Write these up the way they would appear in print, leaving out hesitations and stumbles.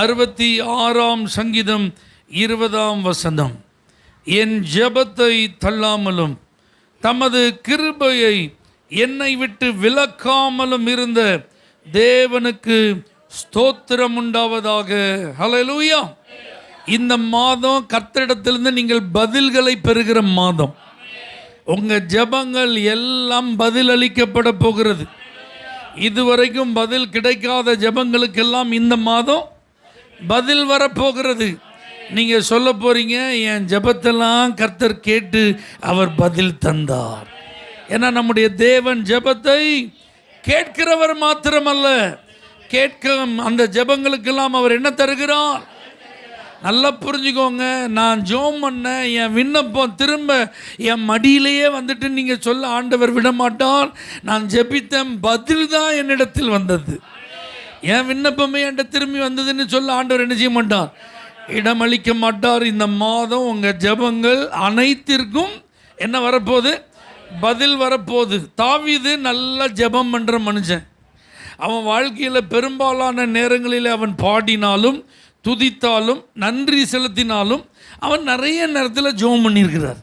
66ஆம் சங்கீதம் 20ஆம் வசனம். என் ஜெபத்தை தள்ளாமலும் தமது கிருபையை என்னை விட்டு விலக்காமலும் இருந்த தேவனுக்கு ஸ்தோத்திரம் உண்டாவதாக. ஹல்லேலூயா. இந்த மாதம் கர்த்தரிடத்திலிருந்து நீங்கள் பதில்களை பெறுகிற மாதம். உங்கள் ஜெபங்கள் எல்லாம் பதில் அளிக்கப்பட போகிறது. இதுவரைக்கும் பதில் கிடைக்காத ஜெபங்களுக்கெல்லாம் இந்த மாதம் பதில் வரப்போகிறது. நீங்கள் சொல்ல போகிறீங்க, என் ஜெபத்தெல்லாம் கர்த்தர் கேட்டு அவர் பதில் தந்தார். ஏன்னா நம்முடைய தேவன் ஜெபத்தை கேட்கிறவர் மாத்திரமல்ல, கேட்க அந்த ஜெபங்களுக்கெல்லாம் அவர் என்ன தருகிறார்? நல்லா புரிஞ்சுக்கோங்க. நான் ஜெபம் பண்ண என் விண்ணப்பம் திரும்ப என் மடியிலேயே வந்துட்டு நீங்கள் சொல்ல ஆண்டவர் விடமாட்டார். நான் ஜெபித்தேன், பதில் தான் என்னிடத்தில் வந்தது. என் விண்ணப்பமே என்கிட்ட திரும்பி வந்ததுன்னு சொல்ல ஆண்டவர் என்ன செய்ய மாட்டார்? இடமளிக்க மாட்டார். இந்த மாதம் உங்கள் ஜெபங்கள் அனைத்திற்கும் என்ன வரப்போகுது? பதில் வரப்போகுது. தாவீது நல்ல ஜெபம் பண்ணுற மனுஷன். அவன் வாழ்க்கையில் பெரும்பாலான நேரங்களில் அவன் பாடினாலும் துதித்தாலும் நன்றி செலுத்தினாலும் அவன் நிறைய நேரத்தில் ஜெபம் பண்ணியிருக்கிறார்.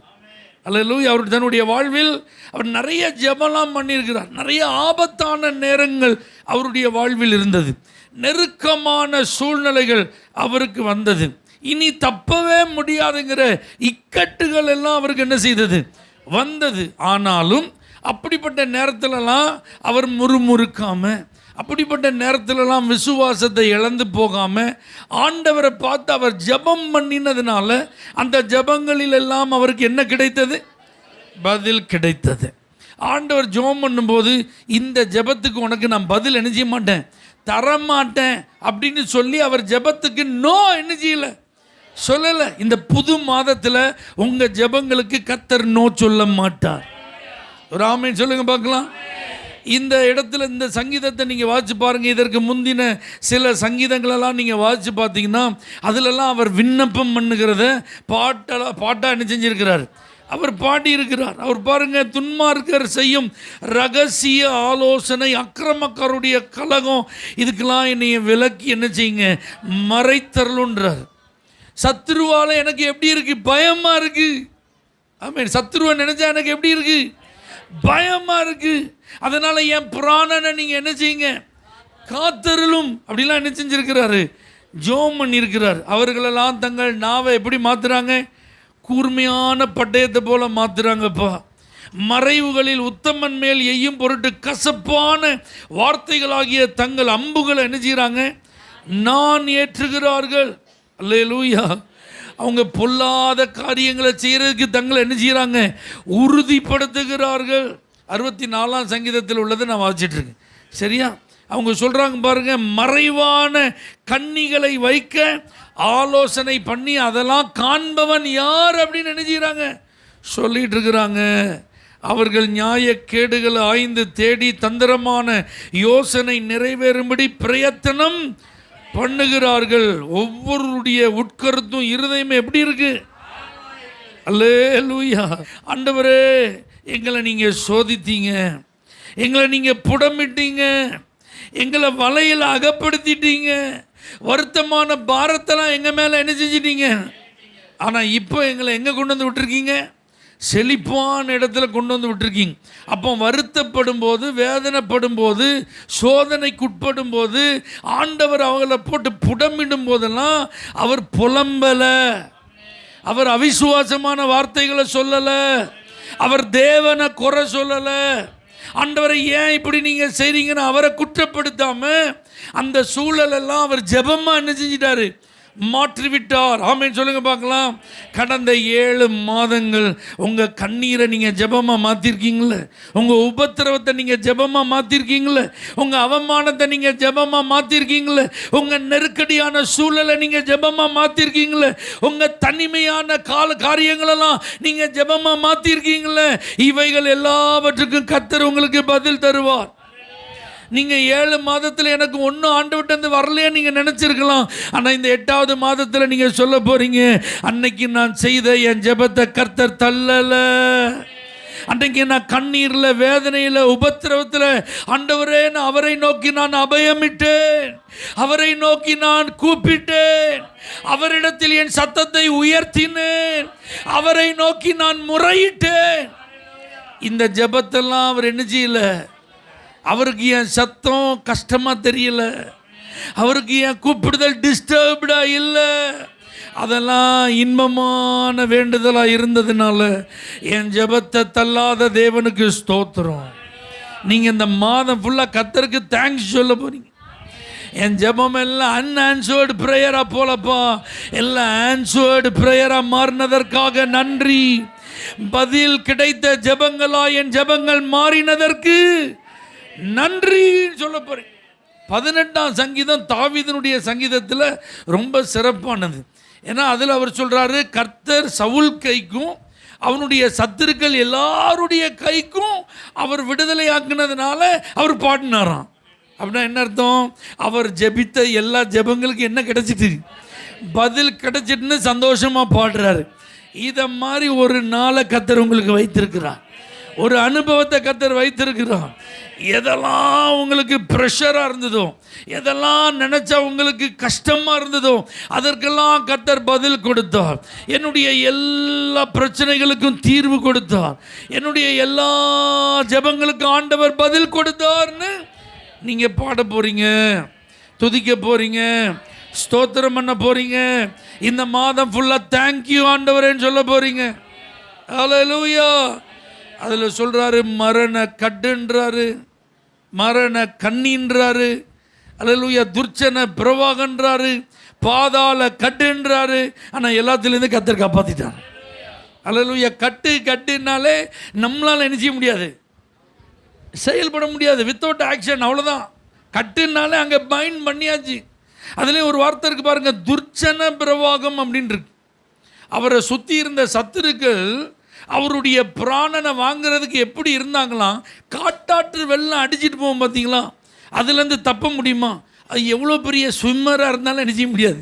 அல்லேலூயா. அவர் தன்னுடைய வாழ்வில் அவர் நிறைய ஜெபம்லாம் பண்ணியிருக்கிறார். நிறைய ஆபத்தான நேரங்கள் அவருடைய வாழ்வில் இருந்தது. நெருக்கமான சூழ்நிலைகள் அவருக்கு வந்தது. இனி தப்பவே முடியாதுங்கிற இக்கட்டுகள் எல்லாம் அவருக்கு என்ன செய்தது? வந்தது. ஆனாலும் அப்படிப்பட்ட நேரத்திலலாம் அவர் முறுமுறுக்காமல், அப்படிப்பட்ட நேரத்திலலாம் விசுவாசத்தை இழந்து போகாமல் ஆண்டவரை பார்த்து அவர் ஜெபம் பண்ணினதுனால அந்த ஜெபங்களில் எல்லாம் அவருக்கு என்ன கிடைத்தது? பதில் கிடைத்தது. ஆண்டவர் ஜெபம் பண்ணும்போது இந்த ஜெபத்துக்கு உனக்கு நான் பதில் என்ன செய்ய மாட்டேன், தரமாட்டேன் அப்படின்னு சொல்லி அவர் ஜெபத்துக்கு நோ என்ன செய்யல, சொல்லலை. இந்த புது மாதத்தில் உங்கள் ஜெபங்களுக்கு கர்த்தர் நோ சொல்ல மாட்டார். ஒரு ஆமென் சொல்லுங்க பார்க்கலாம். இந்த இடத்துல இந்த சங்கீதத்தை நீங்கள் வாசித்து பாருங்கள். இதற்கு முந்தின சில சங்கீதங்களெல்லாம் நீங்கள் வாசித்து பார்த்தீங்கன்னா அதிலெல்லாம் அவர் விண்ணப்பம் பண்ணுகிறத பாட்டாக என்ன செஞ்சிருக்கிறார்? அவர் பாடியிருக்கிறார். அவர் பாருங்க, துன்மார்க்கர் செய்யும் ரகசிய ஆலோசனை, அக்கிரமக்காருடைய கலகம், இதுக்கெல்லாம் என்னைய விலக்கி என்ன செய்யுங்க, மறைத்தரலுன்றார். சத்ருவால் எனக்கு எப்படி இருக்கு? பயமாக இருக்கு. ஆமென். சத்ருவை நினைச்சா எனக்கு எப்படி இருக்கு? பயமாக இருக்கு. அதனால் என் புராணனை நீங்கள் என்ன செய்யுங்க, காத்தருளும் அப்படிலாம் என்ன செஞ்சிருக்கிறாரு? ஜெபம் பண்ணியிருக்கிறார். அவர்களெல்லாம் தங்கள் நாவை எப்படி மாற்றுறாங்க? கூர்மையான பட்டயத்தை போல மாற்றுறாங்கப்பா. மறைவுகளில் உத்தமன் மேல் எய்யும் பொருட்டு கசப்பான வார்த்தைகளாகிய தங்கள் அம்புகளை என்ன செய்கிறாங்க? நான் ஏற்றுகிறார்கள். அல்லேலூயா. அவங்க பொல்லாத காரியங்களை செய்கிறதுக்கு தங்களை என்ன செய்கிறாங்க? உறுதிப்படுத்துகிறார்கள். 64ஆம் சங்கீதத்தில் உள்ளதை நான் வாசிச்சிட்ருக்கேன். சரியா? அவங்க சொல்கிறாங்க பாருங்க, மறைவான கண்ணிகளை வைக்க ஆலோசனை பண்ணி அதெல்லாம் காண்பவன் யார் அப்படின்னு என்ன செய்கிறாங்க? சொல்லிகிட்டு இருக்கிறாங்க. அவர்கள் நியாயக்கேடுகள் ஆய்ந்து தேடி தந்திரமான யோசனை நிறைவேறும்படி பிரயத்தனம் பண்ணுகிறார்கள். ஒவ்வொருடைய உட்கருத்தும் இருதயமே எப்படி இருக்கு? அல்லேலூயா. ஆண்டவரே, எங்களை நீங்கள் சோதித்தீங்க, எங்களை நீங்கள் புடமிட்டீங்க, எங்களை வலையில் அகப்படுத்திட்டீங்க, வருத்தமான பாரத்தெல்லாம் எங்கள் மேலே என்ன செஞ்சிட்டீங்க. ஆனால் இப்போ எங்களை எங்கே கொண்டு வந்து விட்டுருக்கீங்க? செழிப்பான இடத்துல கொண்டு வந்து விட்டுருக்கீங்க. அப்போ வருத்தப்படும் போது, வேதனைப்படும் போது, சோதனைக்குட்படும் போது, ஆண்டவர் அவங்கள போட்டு புடமிடும் போதெல்லாம் அவர் புலம்பலை, அவர் அவிசுவாசமான வார்த்தைகளை சொல்லலை, அவர் தேவனை குறை சொல்லலை. ஆண்டவரை ஏன் இப்படி நீங்கள் செய்கிறீங்கன்னு அவரை குற்றப்படுத்தாமல் அந்த சூழலெல்லாம் அவர் ஜெபமாக என்ன செஞ்சிட்டாரு? மாற்றிவிட்டார். ஆமென் சொல்லுங்க பார்க்கலாம். கடந்த 7 மாதங்கள் உங்கள் கண்ணீரை நீங்கள் ஜெபமாக மாற்றிருக்கீங்களே, உங்கள் உபத்திரவத்தை நீங்கள் ஜெபமாக மாற்றிருக்கீங்களே, உங்கள் அவமானத்தை நீங்கள் ஜெபமாக மாற்றிருக்கீங்களே, உங்கள் நெருக்கடியான சூழலை நீங்கள் ஜெபமாக மாற்றிருக்கீங்களே, உங்கள் தனிமையான காரியங்களெல்லாம் நீங்கள் ஜெபமாக மாற்றிருக்கீங்களே. இவைகள் எல்லாவற்றுக்கும் கர்த்தர் உங்களுக்கு பதில் தருவார். நீங்கள் 7 மாதத்தில் எனக்கு ஒன்றும் ஆண்டவர்கிட்ட வரலையே நீங்கள் நினச்சிருக்கலாம். ஆனால் இந்த 8வது மாதத்தில் நீங்கள் சொல்ல போகிறீங்க, அன்னைக்கு நான் செய்த என் ஜெபத்தை கர்த்தர் தள்ளலை, அன்றைக்கு நான் கண்ணீரில், வேதனையில், உபத்திரவத்தில் ஆண்டவரே அவரை நோக்கி நான் அபயமிட்டேன், அவரை நோக்கி நான் கூப்பிட்டேன், அவரிடத்தில் என் சத்தத்தை உயர்த்தினேன், அவரை நோக்கி நான் முறையிட்டேன். இந்த ஜெபத்தெல்லாம் அவர் என்ன செய்யல? அவருக்கு என் சத்தம் கஷ்டமா தெரியல, அவருக்கு என் கூப்பிடுதல் டிஸ்டர்ப்டா இல்லை, அதெல்லாம் இன்பமான வேண்டுதலா இருந்ததுனால என் ஜெபத்தை தள்ளாத தேவனுக்கு ஸ்தோத்திரம். நீங்க இந்த மாதம் ஃபுல்லா கர்த்தருக்கு தேங்க்ஸ் சொல்ல போறீங்க. என் ஜெபம் எல்லாம் அன்ஆன்சர்டு ப்ரேயரா போலப்பா, எல்லாம் ஆன்சர்டு ப்ரேயரா மாறினதற்காக நன்றி. பதில் கிடைத்த ஜெபங்களா என் ஜெபங்கள் மாறினதற்கு நன்றி சொல்ல போறேன். 18ஆம் சங்கீதம் தாவீதினுடைய சங்கீதத்தில் ரொம்ப சிறப்பானது. ஏன்னா அதில் அவர் சொல்றாரு, கர்த்தர் சவுல் கைக்கும் அவனுடைய சத்துருக்கள் எல்லாருடைய கைக்கும் அவர் விடுதலை ஆக்குனதுனால அவர் பாடினாராம். அப்படின்னா என்ன அர்த்தம்? அவர் ஜெபித்த எல்லா ஜெபங்களுக்கு என்ன கிடைச்சிட்டு? பதில் கிடைச்சிட்டுன்னு சந்தோஷமா பாடுறாரு. இதை மாதிரி ஒரு நாளை கர்த்தர் உங்களுக்கு வைத்திருக்கிறார், ஒரு அனுபவத்தை கர்த்தர் வைத்திருக்கிறார். எதெல்லாம் உங்களுக்கு ப்ரெஷராக இருந்ததோ, எதெல்லாம் நினச்சா உங்களுக்கு கஷ்டமாக இருந்ததோ அதற்கெல்லாம் கர்த்தர் பதில் கொடுத்தார். என்னுடைய எல்லா பிரச்சனைகளுக்கும் தீர்வு கொடுத்தார், என்னுடைய எல்லா ஜெபங்களுக்கும் ஆண்டவர் பதில் கொடுத்தார்னு நீங்கள் பாட போகிறீங்க, துதிக்க போகிறீங்க, ஸ்தோத்திரம் பண்ண போகிறீங்க. இந்த மாதம் ஃபுல்லாக தேங்க்யூ ஆண்டவரேன்னு சொல்ல போகிறீங்க. ஹல்லேலூயா. அதில் சொல்கிறாரு, மரண கட்டுன்றாரு, மரண கண்ணின்றாரு, அல்லேலூயா, துர்ச்சன பிரவாகன்றாரு, பாதாள கட்டுன்றாரு. ஆனால் எல்லாத்துலேருந்து கர்த்தர் காப்பாற்றிட்டார். அல்லேலூயா. கட்டுனாலே நம்மளால் என்ன செய்ய முடியாது, செயல்பட முடியாது, வித்தவுட் ஆக்ஷன், அவ்வளோதான். கட்டுனாலே அங்கே பைண்ட் பண்ணியாச்சு. அதுலேயும் ஒரு வார்த்தை இருக்கு பாருங்க, துர்ச்சன பிரவாகம் அப்படின்னு இருக்கு. அவரை சுற்றி இருந்த சத்துருக்கள் அவருடைய பிராணனை வாங்கிறதுக்கு எப்படி இருந்தாங்களாம்? காட்டாற்று வெள்ளம் அடிச்சுட்டு போவோம் பார்த்தீங்களா, அதுலேருந்து தப்ப முடியுமா? அது எவ்வளோ பெரிய ஸ்விம்மராக இருந்தாலும் என்ன செய்ய முடியாது,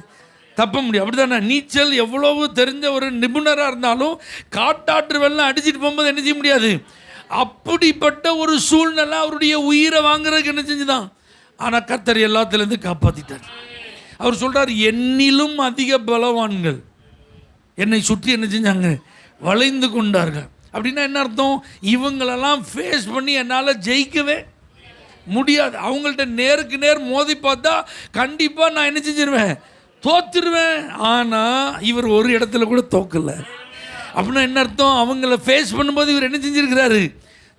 தப்ப முடியும். அப்படி தானே? நீச்சல் எவ்வளவு தெரிஞ்ச ஒரு நிபுணராக இருந்தாலும் காட்டாற்று வெள்ளம் அடிச்சுட்டு போகும்போது என்ன செய்ய முடியாது. அப்படிப்பட்ட ஒரு சூழ்நிலை அவருடைய உயிரை வாங்குறதுக்கு என்ன செஞ்சுதான். ஆனால் கர்த்தர் எல்லாத்துலேருந்து காப்பாற்றிட்டார். அவர் சொல்கிறார், என்னிலும் அதிக பலவான்கள் என்னை சுற்றி என்ன செஞ்சாங்க, வளைந்து கொண்டார்கள். அப்படின்னா என்ன அர்த்தம்? இவங்களெல்லாம் ஃபேஸ் பண்ணி என்னால் ஜெயிக்கவே முடியாது. அவங்கள்ட்ட நேருக்கு நேர் மோதி பார்த்தா கண்டிப்பாக நான் என்ன செஞ்சிருவேன், தோத்துருவேன். ஆனால் இவர் ஒரு இடத்துல கூட தோக்கலை. அப்படின்னா என்ன அர்த்தம்? அவங்கள ஃபேஸ் பண்ணும்போது இவர் என்ன செஞ்சிருக்கிறாரு,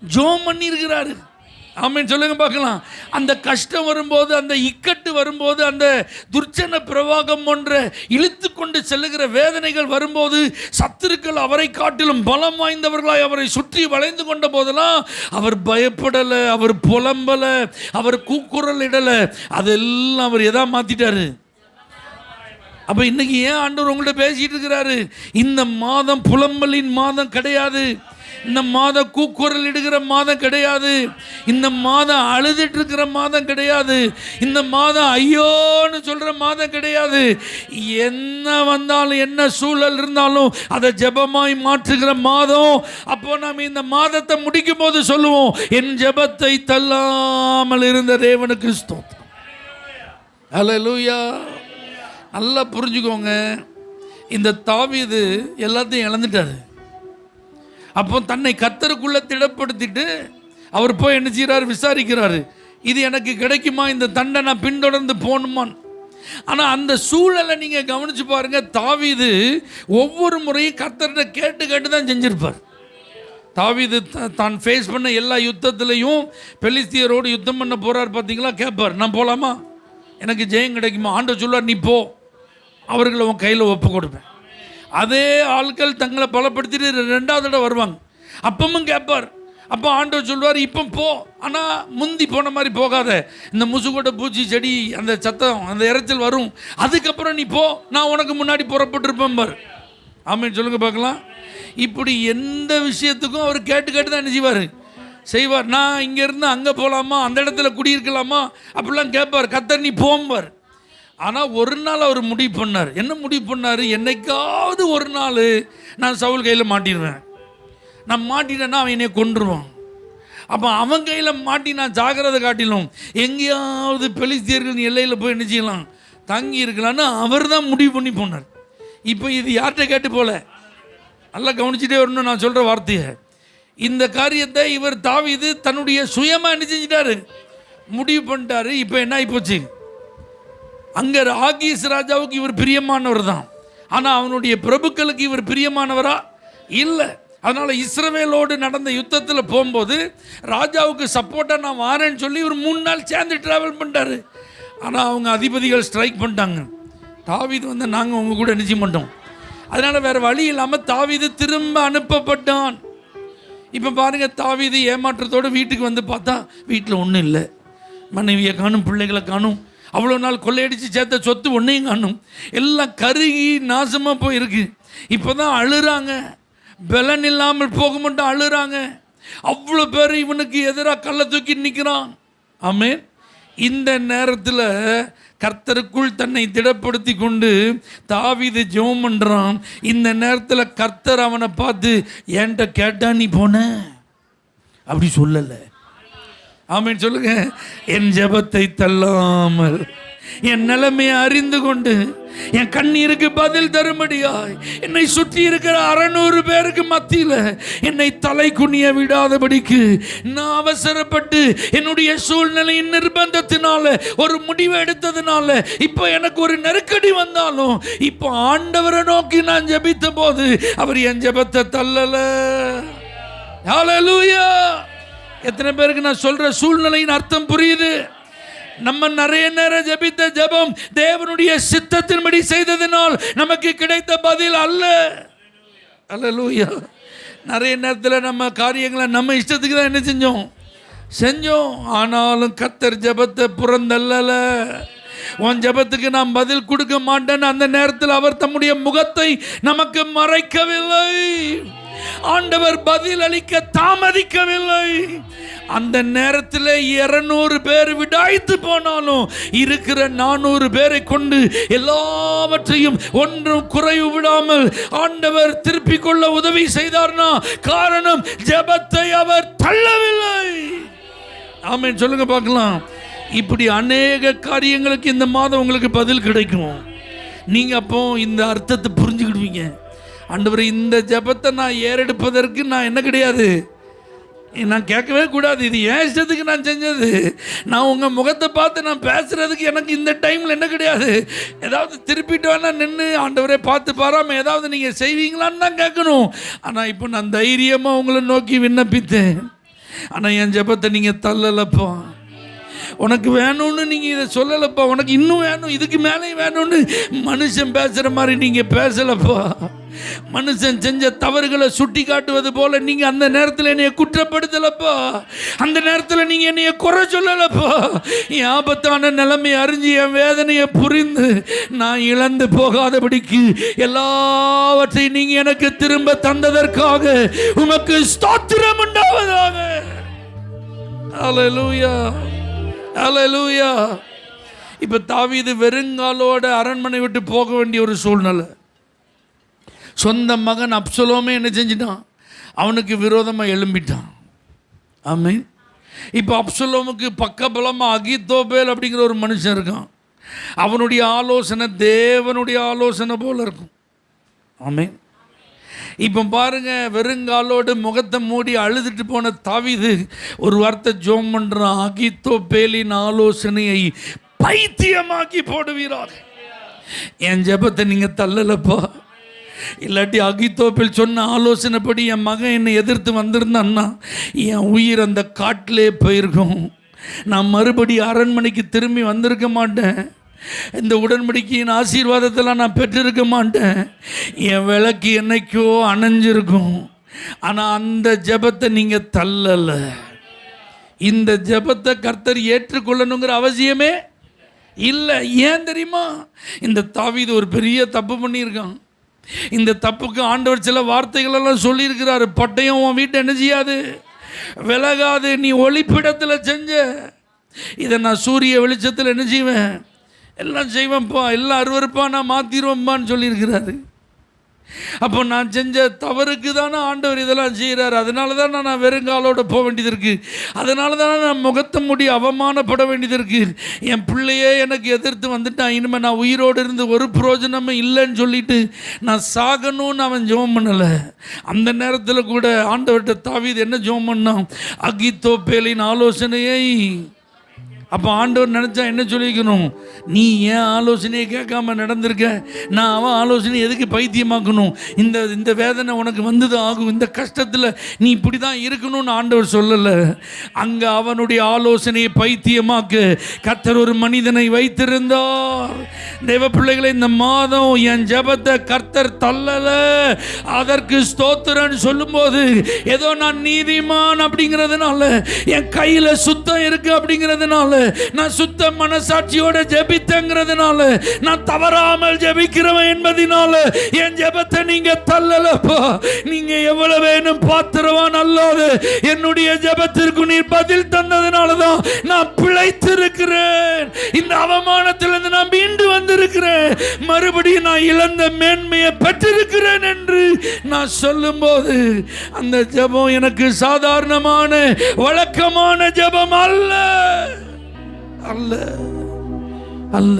ஜோம் பண்ணியிருக்கிறாரு. ஆமென் சொல்லுங்க பார்க்கலாம். அந்த கஷ்டம் வரும்போது, அந்த இக்கட்டு வரும்போது, அந்த துர்ச்சன பிரவாகம் போன்ற இழுத்து கொண்டு செல்லுகிற வேதனைகள் வரும்போது, சத்துருக்கள் அவரை காட்டிலும் பலம் வாய்ந்தவர்களாய் அவரை சுற்றி வளைந்து கொண்ட போதெல்லாம் அவர் பயப்படலை, அவர் புலம்பலை, அவர் கூக்குரல் இடலை. அதெல்லாம் அவர் எதா மாற்றிட்டாரு. அப்போ இன்னைக்கு ஏன் ஆண்டவர் உங்கள்கிட்ட பேசிட்டு இருக்கிறாரு? இந்த மாதம் புலம்பலின் மாதம் கிடையாது, இந்த மாதம் கூக்குரல் இடுகிற மாதம் கிடையாது, இந்த மாதம் அழுதுட்டு இருக்கிற மாதம் கிடையாது, இந்த மாதம் ஐயோன்னு சொல்கிற மாதம் கிடையாது. என்ன வந்தாலும், என்ன சூழல் இருந்தாலும் அதை ஜெபமாய் மாற்றுகிற மாதம். அப்போ நாம் இந்த மாதத்தை முடிக்கும் போது சொல்லுவோம், என் ஜெபத்தை தள்ளாமல் இருந்த தேவனுக்கு ஸ்தோத்திரம். ஹல்லேலூயா. நல்லா புரிஞ்சுக்கோங்க, இந்த தாவீது எல்லாத்தையும் இழந்துட்டாரு. அப்போ தன்னை கர்த்தருக்குள்ள திடப்படுத்திட்டு அவர் போய் என்ன செய்கிறார், விசாரிக்கிறாரு, இது எனக்கு கிடைக்குமா, இந்த தண்டை நான் பின்தொடர்ந்து போகணுமான்னு. ஆனால் அந்த சூழலை நீங்கள் கவனித்து பாருங்கள். தாவீது ஒவ்வொரு முறையும் கர்த்தர்கிட்ட கேட்டு கேட்டு தான் செஞ்சிருப்பார். தாவீது தான் ஃபேஸ் பண்ண எல்லா யுத்தத்துலேயும் பெலிஸ்தியரோடு யுத்தம் பண்ண போகிறார் பார்த்தீங்களா, கேட்பார், நான் போகலாமா, எனக்கு ஜெயம் கிடைக்குமா? ஆண்டவர் சொல்லுவார், நீ போ, அவர்களை உன் கையில் ஒப்பு கொடுப்பேன். அதே ஆட்கள் தங்களை பலப்படுத்திட்டு 2வது தடவை வருவாங்க, அப்பவும் கேட்பார். அப்போ ஆண்டவர் சொல்லுவார், இப்போ போ, ஆனால் முந்தி போன மாதிரி போகாத, இந்த முசுகோட்டை பூச்சி செடி அந்த சத்தம் அந்த இறைச்சல் வரும், அதுக்கப்புறம் நீ போ, நான் உனக்கு முன்னாடி புறப்பட்டுருப்பேன் பார். ஆமென் சொல்லுங்க பார்க்கலாம். இப்படி எந்த விஷயத்துக்கும் அவர் கேட்டு கேட்டு தான் என்ன செய்வார். நான் இங்கேருந்து அங்கே போகலாமா, அந்த இடத்துல குடியிருக்கலாமா, அப்படிலாம் கேட்பார். கர்த்தர் நீ போம்பார். ஆனால் ஒரு நாள் அவர் முடிவு பண்ணார். என்ன முடிவு பண்ணார்? என்னைக்காவது ஒரு நாள் நான் சவுல் கையில் மாட்டிடுவேன், நான் மாட்டினேன்னா அவன் என்னை கொன்றுவான். அப்போ அவன் கையில் மாட்டி நான் ஜாகிரதை காட்டிலும் எங்கேயாவது பெலிஸ்தியர்கள் எல்லையில் போய் என்ன செய்யலாம், தங்கி இருக்கலான்னு அவர் தான் முடிவு பண்ணி போனார். இப்போ இது யார்கிட்ட கேட்டு போல, நல்லா கவனிச்சுட்டே வரணும் நான் சொல்கிற வார்த்தையை. இந்த காரியத்தை இவர் தாவீது தன்னுடைய சுயமாக என்ன செஞ்சிட்டாரு, முடிவு பண்ணிட்டாரு. இப்போ என்ன ஆகிப்போச்சு, அங்கே ஆகீஸ் ராஜாவுக்கு இவர் பிரியமானவர் தான், ஆனால் அவனுடைய பிரபுக்களுக்கு இவர் பிரியமானவரா இல்லை. அதனால் இஸ்ரவேலோடு நடந்த யுத்தத்தில் போகும்போது ராஜாவுக்கு சப்போர்ட்டாக நான் வாரேன்னு சொல்லி இவர் 3 நாள் சேர்ந்து ட்ராவல் பண்ணிட்டாரு. ஆனால் அவங்க அதிபதிகள் ஸ்ட்ரைக் பண்ணிட்டாங்க. தாவீது வந்து நாங்கள் உங்க கூட நிச்சய மாட்டோம். அதனால் வேறு வழி இல்லாமல் தாவீது திரும்ப அனுப்பப்பட்டான். இப்போ பாருங்கள், தாவீது ஏமாற்றத்தோடு வீட்டுக்கு வந்து பார்த்தா வீட்டில் ஒன்றும் இல்லை. மனைவியை காணும், பிள்ளைகளை காணும், அவ்வளோ நாள் கொள்ளையடித்து சேர்த்த சொத்து ஒன்றையும் காணும், எல்லாம் கருகி நாசமாக போயிருக்கு. இப்போ தான் அழுறாங்க, பலன் இல்லாமல் போக மட்டும் அழுறாங்க. அவ்வளோ பேர் இவனுக்கு எதிராக கல்லை தூக்கி நிற்கிறான். ஆமென். இந்த நேரத்தில் கர்த்தருக்குள் தன்னை திடப்படுத்தி கொண்டு தாவீது ஜெபம் பண்ணுறான். இந்த நேரத்தில் கர்த்தர் அவனை பார்த்து என்கிட்ட கேட்டா நீ போன அப்படி சொல்லலை. ஆமென் சொல்லுங்க. என் ஜெபத்தை தள்ளாமல் என் நிலைமையை அறிந்து கொண்டு என் கண்ணீருக்கு பதில் தரும்படியாய் என்னை சுற்றி இருக்கிற 600 பேருக்கு மத்தியில் என்னை தலை குனிய விடாதபடிக்கு நான் அவசரப்பட்டு என்னுடைய சூழ்நிலையின் நிர்பந்தத்தினால ஒரு முடிவை எடுத்ததுனால இப்போ எனக்கு ஒரு நெருக்கடி வந்தாலும் இப்போ ஆண்டவரை நோக்கி நான் ஜெபித்த போது அவர் என் ஜெபத்தை தள்ளல. ஹல்லேலூயா. எத்தனை பேருக்கு நான் சொல்ற சூழ்நிலையின் அர்த்தம் புரியுது? நம்ம நிறைய நேரம் ஜெபித்த ஜெபம் தேவனுடைய சித்தத்தின்படி செய்ததினால் நமக்கு கிடைத்த பதில் அல்ல. அல்லேலூயா. நிறைய நேரத்தில் நம்ம காரியங்களை நம்ம இஷ்டத்துக்கு தான் என்ன செஞ்சோம். ஆனாலும் கர்த்தர் ஜெபத்தை புறந்தள்ளல. உன் ஜெபத்துக்கு நான் பதில் கொடுக்க மாட்டேன்னு அந்த நேரத்தில் அவர் தம்முடைய முகத்தை நமக்கு மறைக்கவில்லை. ஆண்டவர் பதில் அளிக்க தாமதிக்கவில்லை. அந்த நேரத்தில் 200 பேர் விடாய்த்து போனாலும் இருக்கிற 400 பேரை கொண்டு எல்லாவற்றையும் ஒன்றும் குறைவு விடாமல் ஆண்டவர் திருப்பிக் கொள்ள உதவி செய்தார்னா காரணம் ஜெபத்தை அவர் தள்ளவில்லை. ஆமென் சொல்லுங்க பார்க்கலாம். இப்படி அநேக காரியங்களுக்கு இந்த மாதம் உங்களுக்கு பதில் கிடைக்கும். நீங்க அப்போ இந்த அர்த்தத்தை புரிஞ்சுக்கிடுவீங்க. ஆண்டவர் இந்த ஜெபத்தை நான் ஏறெடுப்பதற்கு நான் என்ன கிடையாது, நான் கேட்கவே கூடாது, இது என் இஷ்டத்துக்கு நான் செஞ்சது. நான் உங்கள் முகத்தை பார்த்து நான் பேசுகிறதுக்கு எனக்கு இந்த டைமில் என்ன கிடையாது. ஏதாவது திருப்பிட்டு வேணா நின்று ஆண்டவரை பார்த்து பாராமல் ஏதாவது நீங்கள் செய்வீங்களான்னு தான் கேட்கணும். ஆனால் இப்போ நான் தைரியமாக உங்களை நோக்கி விண்ணப்பித்தேன். ஆனால் என் ஜெபத்தை நீங்கள் தள்ளலப்பா. உனக்கு வேணும்னு நீங்கள் இதை சொல்லலப்பா. உனக்கு இன்னும் வேணும், இதுக்கு மேலே வேணும்னு மனுஷன் பேசுகிற மாதிரி நீங்கள் பேசலப்பா. மனுஷன் செஞ்ச தவறுகளை சுட்டி காட்டுவது போல நீங்க அந்த நேரத்தில் என்னைய குற்றப்படுத்தலப்பா. அந்த நேரத்தில் நீங்க என்னைய குறை சொல்லலப்பா. என் ஆபத்தான நிலைமை அறிஞ்சு என் வேதனையை புரிந்து நான் இழந்து போகாதபடிக்கு எல்லாவற்றையும் நீங்க எனக்கு திரும்ப தந்ததற்காக உமக்கு ஸ்தோத்திரம் உண்டாவதாக. அல்லேலூயா, அல்லேலூயா. இப்ப தாவீது வெறுங்காலோட அரண்மனை விட்டு போக வேண்டிய ஒரு சூழ்நிலை. சொந்த மகன் அப்சலோமே என்ன செஞ்சிட்டான், அவனுக்கு விரோதமாக எழும்பிட்டான். ஆமென். இப்போ அப்சலோமுக்கு பக்கபலமாக அகித்தோபேல் அப்படிங்கிற ஒரு மனுஷன் இருக்கான். அவனுடைய ஆலோசனை தேவனுடைய ஆலோசனை போல இருக்கும். ஆமென். இப்போ பாருங்க, வெறுங்காலோடு முகத்தை மூடி அழுதுட்டு போன தாவீது ஒரு வார்த்தை ஜோம் பண்ணுறான், அகித்தோபேலின் ஆலோசனையை பைத்தியமாக்கி போடுவீராக. என் ஜெபத்தை நீங்கள் தள்ளலப்பா. இல்லாட்டி அகித்தோப்பேல் சொன்ன ஆலோசனைப்படி என் மகன் என்னை எதிர்த்து வந்திருந்தான்னா என் உயிர் அந்த காட்டிலே போயிருக்கும். நான் மறுபடி அரண்மனைக்கு திரும்பி வந்திருக்க மாட்டேன். இந்த உடன்படிக்கையின் ஆசீர்வாதத்தெல்லாம் நான் பெற்றிருக்க மாட்டேன். என் விளக்கு என்னைக்கோ அணைஞ்சிருக்கும். ஆனால் அந்த ஜெபத்தை நீங்கள் தள்ளலை. இந்த ஜெபத்தை கர்த்தர் ஏற்றுக்கொள்ளணுங்கிற அவசியமே இல்லை. ஏன் தெரியுமா? இந்த தாவீது ஒரு பெரிய தப்பு பண்ணியிருக்கான். இந்த தப்புக்கு ஆண்டவர் சில வார்த்தைகளெல்லாம் சொல்லியிருக்கிறாரு. பட்டயம் உன் வீட்டை என்ன செய்யாது, விலகாது. நீ ஒளிப்பிடத்தில் செஞ்ச இதை நான் சூரிய வெளிச்சத்தில் என்ன செய்வேன், எல்லாம் செய்வேன்ப்பா, எல்லாம் அருவருப்பா நான் மாற்றிடுவேன்ப்பான்னு சொல்லியிருக்கிறாரு. அப்போ நான் செஞ்ச தவறுக்கு தானே ஆண்டவர் இதெல்லாம் செய்கிறார். அதனால தான் நான் வெறுங்காலோட போக வேண்டியது இருக்குது. அதனால தானே நான் முகத்தை மூடி அவமானப்பட வேண்டியது இருக்குது. என் பிள்ளையே எனக்கு எதிர்த்து வந்துட்டான், இனிமேல் நான் உயிரோடு இருந்து ஒரு பிரயோஜனமும் இல்லைன்னு சொல்லிட்டு நான் சாகணும்னு அவன் ஜெபம் பண்ணலை. அந்த நேரத்தில் கூட ஆண்டவர்கிட்ட தாவீது என்ன ஜெபம் பண்ணான்? அகித்தோப்பேலின் ஆலோசனையை. அப்போ ஆண்டவர் நினச்சா என்ன சொல்லிக்கணும்? நீ ஏன் ஆலோசனையை கேட்காம நடந்திருக்க, நான் அவன் ஆலோசனை எதுக்கு பைத்தியமாக்கணும்? இந்த வேதனை உனக்கு வந்தது ஆகும், இந்த கஷ்டத்தில் நீ இப்படி தான் இருக்கணும்னு ஆண்டவர் சொல்லலை. அங்கே அவனுடைய ஆலோசனையை பைத்தியமாக்க கர்த்தர் ஒரு மனிதனை வைத்திருந்தார். தேவ பிள்ளைகளை, இந்த மாதம் என் ஜெபத்தை கர்த்தர் தள்ளலை. அதற்கு ஸ்தோத்திரன்னு சொல்லும்போது ஏதோ நான் நீதிமான் அப்படிங்கிறதுனால, என் கையில் சுத்தம் இருக்கு அப்படிங்கிறதுனால, நான் சுத்த மனசாட்சியோட ஜெபித்தங்கிறதுனால, நான் தவறாமல் ஜெபிக்கிறவன் என்பதனால என் ஜெபத்தை நீங்க தள்ளலப்பா. நீங்க எவ்வளவு வேணும் பாத்திரவான் அல்லாத என்னுடைய ஜெபத்திற்கு நீர் பதில் தந்ததுனால தான் நான் பிழைத்திருக்கிறேன். இந்த அவமானத்திலிருந்து நான் மீண்டு வந்திருக்கிறேன். மறுபடியும் நான் இழந்த மேன்மையை பெற்றிருக்கிறேன் என்று நான் சொல்லும்போது அந்த ஜெபம் எனக்கு சாதாரணமான வழக்கமான ஜெபம் அல்ல அல்ல அல்ல.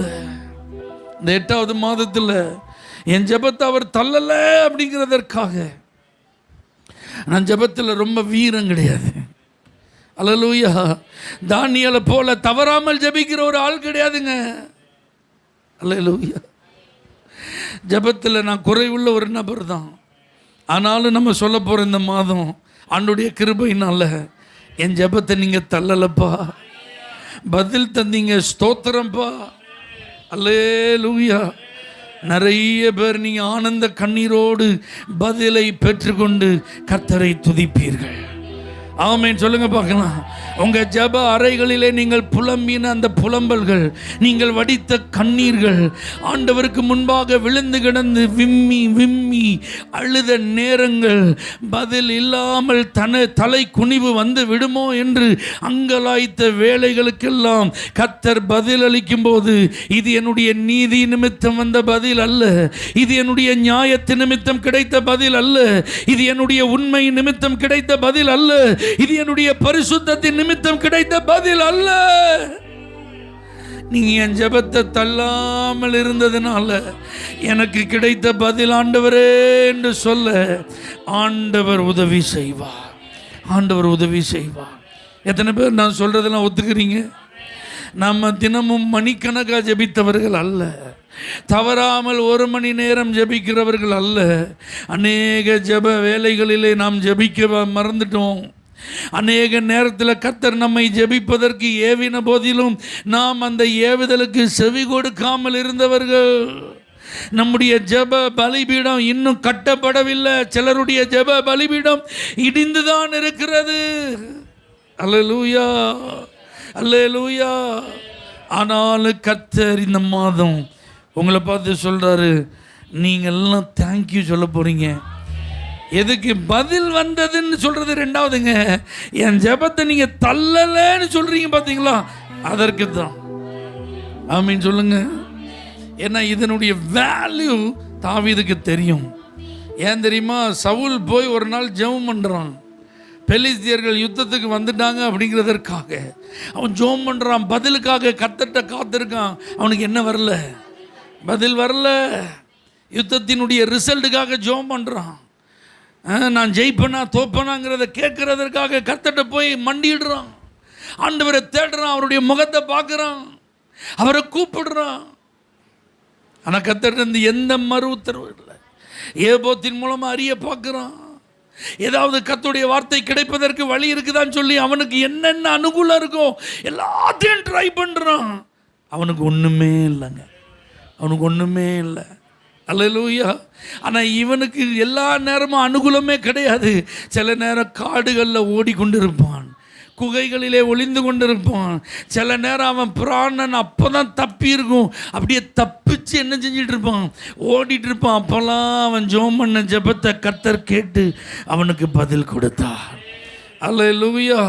இந்த 8வது மாதத்தில் என் ஜெபத்தை அவர் தள்ளல அப்படிங்கிறதற்காக நான் ஜெபத்தில் ரொம்ப வீரம் கிடையாது. அல்லேலூயா. தானியேலை போல தவறாமல் ஜெபிக்கிற ஒரு ஆள் கிடையாதுங்க. அல்லேலூயா. ஜெபத்தில் நான் குறைவுள்ள ஒரு நபர் தான். ஆனாலும் நம்ம சொல்ல போகிற இந்த மாதம் ஆண்டுடைய கிருபையினால என் ஜெபத்தை நீங்கள் தள்ளலப்பா, பதில் தந்தீங்க. ஸ்தோத்திரம்பா. அல்லேலூயா. நிறைய பேர் நீங்கள் ஆனந்த கண்ணீரோடு பதிலை பெற்றுக்கொண்டு கர்த்தரை துதிப்பீர்கள். ஆமென் சொல்லுங்க பார்க்கலாம். உங்கள் ஜெப அறைகளிலே நீங்கள் புலம்பின அந்த புலம்பல்கள், நீங்கள் வடித்த கண்ணீர்கள், ஆண்டவருக்கு முன்பாக விழுந்து கிடந்து விம்மி விம்மி அழுத நேரங்கள், பதில் இல்லாமல் தலை குனிவு வந்து விடுமோ என்று அங்கலாய்த்த வேளைகளுக்கெல்லாம் கர்த்தர் பதில் அளிக்கும் போது, இது என்னுடைய நீதி நிமித்தம் வந்த பதில் அல்ல, இது என்னுடைய நியாயத்து நிமித்தம் கிடைத்த பதில் அல்ல, இது என்னுடைய உண்மை நிமித்தம் கிடைத்த பதில் அல்ல, இது என்னுடைய பரிசுத்தத்தின் நிமித்தம் கிடைத்த பதில் அல்ல. நீங்க என் ஜெபத்தை தள்ளாமல் இருந்ததுனால எனக்கு கிடைத்த பதில் ஆண்டவரே என்று சொல்ல ஆண்டவர் உதவி செய்வார். ஆண்டவர் உதவி செய்வார். எத்தனை பேர் நான் சொல்றதெல்லாம் ஒத்துக்கிறீங்க? நம்ம தினமும் மணிக்கணக்காக ஜெபித்தவர்கள் அல்ல, தவறாமல் 1 மணி நேரம் ஜெபிக்கிறவர்கள் அல்ல. அநேக ஜெப வேலைகளிலே நாம் ஜெபிக்க மறந்துட்டோம். அநேக நேரத்தில் கர்த்தர் நம்மை ஜெபிப்பதற்கு ஏவின போதிலும் நாம் அந்த ஏவுதலுக்கு செவி கொடுக்காமல் இருந்தவர்கள். நம்முடைய ஜெப பலிபீடம் இன்னும் கட்டப்படவில்லை. சிலருடைய ஜெப பலிபீடம் இடிந்துதான் இருக்கிறது. அல்லேலூயா, அல்லேலூயா. ஆனாலும் கர்த்தர் இந்த மாதம் உங்களை பார்த்து சொல்றாரு, நீங்க எல்லாம் தேங்க்யூ சொல்ல போறீங்க. எதுக்கு? பதில் வந்ததுன்னு சொல்றது ரெண்டாவதுங்க. என் ஜெபத்தை நீங்க தள்ளலன்னு சொல்றீங்க பார்த்தீங்களா, அதற்கு தான். ஆமீன் சொல்லுங்க. ஏன்னா இதனுடைய வேல்யூ தாவீதுக்கு தெரியும். ஏன் தெரியுமா? சவுல் போய் ஒரு நாள் ஜெபம் பண்றான். பெலிஸ்தியர்கள் யுத்தத்துக்கு வந்துட்டாங்க அப்படிங்கிறதற்காக அவன் ஜெபம் பண்றான். பதிலுக்காக கர்த்தர்ட்ட காத்திருக்கான். அவனுக்கு என்ன வரல? பதில் வரல. யுத்தத்தினுடைய ரிசல்ட்டுக்காக ஜெபம் பண்றான். நான் ஜெயிப்பனா தோப்பனாங்கிறத கேட்கறதற்காக கர்த்தர்ட்ட போய் மண்டிடுறான். ஆண்டவரை தேடுறான், அவருடைய முகத்தை பார்க்குறான், அவரை கூப்பிடுறான். ஆனால் கர்த்தர்ட்ட இருந்து எந்த மறு உத்தரவு இல்லை. ஏபோத்தின் மூலமாக அறிய பார்க்குறான். ஏதாவது கர்த்தருடைய வார்த்தை கிடைப்பதற்கு வழி இருக்குதான்னு சொல்லி அவனுக்கு என்னென்ன அனுகூலம் இருக்கோ எல்லாத்தையும் ட்ரை பண்ணுறான். அவனுக்கு ஒன்றுமே இல்லைங்க, அவனுக்கு ஒன்றுமே இல்லை. அல்லேலூயா. ஆனால் இவனுக்கு எல்லா நேரமும் அனுகூலமே கிடையாது. சில நேரம் காடுகளில் ஓடிக்கொண்டிருப்பான், குகைகளிலே ஒளிந்து கொண்டிருப்பான். சில நேரம் அவன் பிராணன் அப்போ தான் தப்பி இருக்கும், அப்படியே தப்பிச்சு என்ன செஞ்சிட்டு இருப்பான், ஓடிட்டு இருப்பான். அப்போல்லாம் அவன் ஜெபம் பண்ண ஜெபத்தை கர்த்தர் கேட்டு அவனுக்கு பதில் கொடுத்தார். அல்லேலூயா.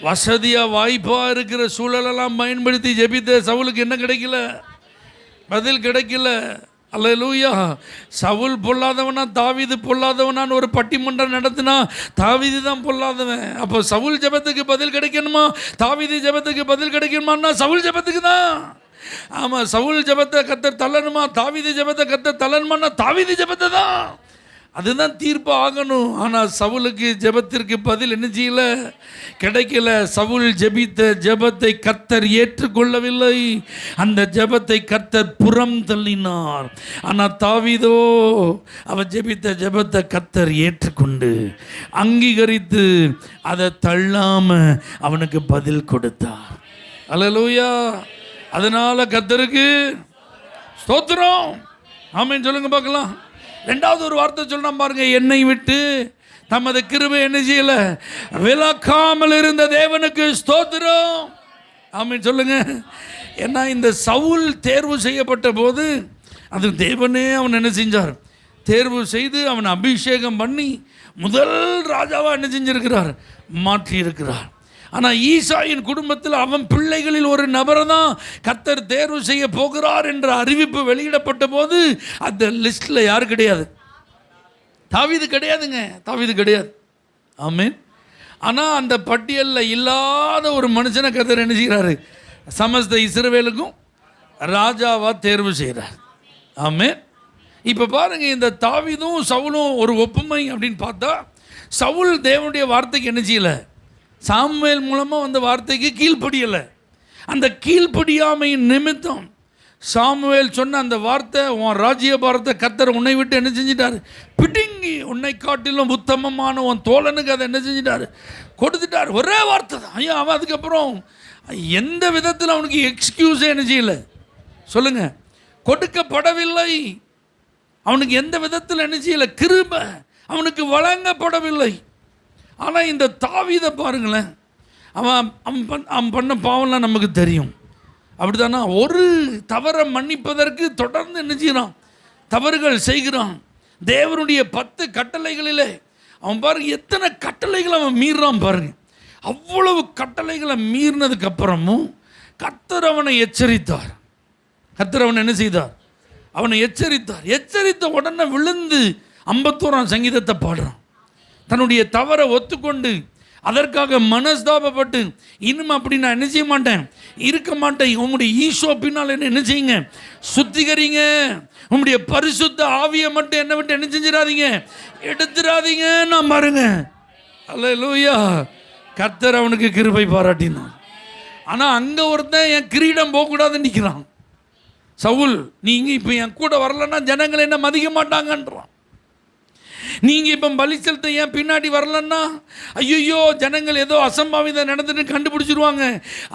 வசதியாக வாய்ப்பாக இருக்கிற சூழலெல்லாம் பயன்படுத்தி ஜெபித்த சவுலுக்கு என்ன கிடைக்கல? பதில் கிடைக்கல. அல்லேலூயா. சவுல் பொல்லாதவனா தாவீது பொல்லாதவனான்னு ஒரு பட்டிமன்றம் நடத்தினா தாவீது தான் பொல்லாதவன். அப்போ சவுல் ஜெபத்துக்கு பதில் கிடைக்கணுமா, தாவீது ஜெபத்துக்கு பதில் கிடைக்கணுமான்னா சவுல் ஜெபத்துக்கு தான். ஆமாம், சவுல் ஜெபத்தை கர்த்தர் தள்ளணுமா, தாவீது ஜெபத்தை கர்த்தர் தள்ளணுமான்னா தாவீது ஜெபத்தை தான். அதுதான் தீர்ப்பு ஆகணும். ஆனால் சவுலுக்கு ஜெபத்திற்கு பதில் என்ன செய்யல, கிடைக்கல. சவுல் ஜெபித்த ஜெபத்தை கர்த்தர் ஏற்றுக்கொள்ளவில்லை. அந்த ஜெபத்தை கர்த்தர் புறம் தள்ளினார். ஆனால் தாவீதோ அவன் ஜெபித்த ஜெபத்தை கர்த்தர் ஏற்றுக்கொண்டு அங்கீகரித்து அதை தள்ளாம அவனுக்கு பதில் கொடுத்தார். அல்லேலூயா. அதனால கர்த்தருக்கு ஸ்தோத்திரம். ஆமென் சொல்லுங்க பார்க்கலாம். ரெண்டாவது ஒரு வார்த்தை சொல்ல பாருங்க, என்னை விட்டு தமது கிருபை என்ன செய்யல, விலக்காமல் இருந்த தேவனுக்கு ஸ்தோத்திரம். ஆமென் சொல்லுங்க. ஏன்னா இந்த சவுல் தேர்வு செய்யப்பட்ட போது அது தேவனே அவன் என்ன செஞ்சார், தேர்வு செய்து அவன் அபிஷேகம் பண்ணி முதல் ராஜாவாக என்ன செஞ்சிருக்கிறார், மாற்றி இருக்கிறார். ஆனால் ஈசாயின் குடும்பத்தில் அவன் பிள்ளைகளில் ஒரு நபரை தான் கர்த்தர் தேர்வு செய்ய போகிறார் என்ற அறிவிப்பு வெளியிடப்பட்ட போது அந்த லிஸ்ட்டில் யார் கிடையாது, தாவீது கிடையாதுங்க, தாவீது கிடையாது. ஆமென். ஆனால் அந்த பட்டியலில் இல்லாத ஒரு மனுஷனை கர்த்தர் என்ன செய்கிறாரு, சமஸ்த இஸ்ரவேலுக்கும் ராஜாவாக தேர்வு செய்கிறார். ஆமென். இப்போ பாருங்கள், இந்த தாவீதும் சவுலும் ஒரு ஒப்புமை அப்படின்னு பார்த்தா, சவுல் தேவனுடைய வார்த்தைக்கு என்ன செய்யலை, சாமுவேல் மூலமாக வந்த வார்த்தைக்கு கீழ்ப்படியலை. அந்த கீழ்ப்படியாமையின் நிமித்தம் சாமுவேல் சொன்ன அந்த வார்த்தை, உன் ராஜ்ய பாரத்தை கர்த்தர் உன்னை விட்டு என்ன செஞ்சிட்டாரு, பிடுங்கி உன்னை காட்டிலும் உத்தமமான உன் தோழனுக்கு அதை என்ன செஞ்சிட்டாரு, கொடுத்துட்டார். ஒரே வார்த்தை தான். ஐயா, அவன் அதுக்கப்புறம் எந்த விதத்தில் அவனுக்கு எக்ஸ்கியூஸே என்ன செய்யலை சொல்லுங்க, கொடுக்கப்படவில்லை. அவனுக்கு எந்த விதத்தில் என்ன செய்யலை, கிருபை அவனுக்கு வழங்கப்படவில்லை. ஆனால் இந்த தாவீதை பாருங்களேன், அவன் பண்ண பாவம்லாம் நமக்கு தெரியும். அப்படி தானே, ஒரு தவறை மன்னிப்பதற்கு தொடர்ந்து என்ன செய்கிறான், தவறுகள் செய்கிறான். தேவனுடைய 10 கட்டளைகளிலே அவன் பாருங்க எத்தனை கட்டளைகளை அவன் மீறான் பாருங்க. அவ்வளவு கட்டளைகளை மீறினதுக்கு அப்புறமும் கர்த்தர் அவனை எச்சரித்தார். கர்த்தர் அவனை என்ன செய்தார், அவனை எச்சரித்தார். எச்சரித்த உடனே விழுந்து 51ஆம் சங்கீதத்தை பாடுறான். தன்னுடைய தவறை ஒத்துக்கொண்டு அதற்காக மனஸ்தாபப்பட்டு, இன்னும் அப்படி நான் என்ன செய்ய மாட்டேன், இருக்க மாட்டேன். உங்களுடைய ஈசோ பின்னால் என்ன செய்யுங்க, சுத்திகரிங்க. உங்களுடைய பரிசுத்த ஆவியை மட்டும் என்ன விட்டு என்ன செஞ்சிடாதீங்க, எடுத்துடாதீங்க. நான் பாருங்க, அல்லேலூயா. கர்த்தர் அவனுக்கு கிருபை பாராட்டினான். ஆனால் அங்கே ஒருத்தன் என் கிரீடம் போகக்கூடாதுன்னு நிற்கிறான். சவுல், நீங்கள் இப்போ என் கூட வரலன்னா ஜனங்கள் என்ன மதிக்க மாட்டாங்கன்றான். நீங்கள் இப்போ பலி செலுத்த ஏன் பின்னாடி வரலன்னா, ஐயோ ஜனங்கள் ஏதோ அசம்பாவிதம் நடந்துட்டு கண்டுபிடிச்சிருவாங்க,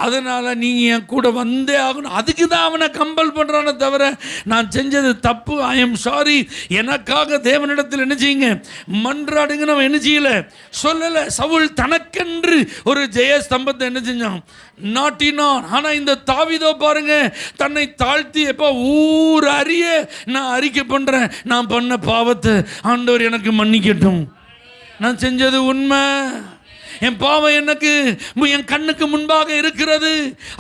அதனால் நீங்கள் என் கூட வந்தே ஆகணும். அதுக்கு தான் அவனை கம்பல் பண்ணுறானே தவிர, நான் செஞ்சது தப்பு, ஐ எம் சாரி, எனக்காக தேவனிடத்தில் என்ன செய்யுங்க, மன்றாடுங்கன்னு அவன் என்ன செய்யலை, சொல்லலை. சவுல் தனக்கென்று ஒரு ஜெய ஸ்தம்பத்தை என்ன செஞ்சான், நாட்டினான். ஆனால் இந்த தாவீதோ பாருங்க, தன்னை தாழ்த்தி, எப்போ ஊர் அறிய நான் அறிக்கை பண்ணுறேன், நான் பண்ண பாவத்தை ஆண்டவர் எனக்கு மன்னிக்கட்டும், நான் செஞ்சது உண்மை, என் பாவம் எனக்கு என் கண்ணுக்கு முன்பாக இருக்கிறது,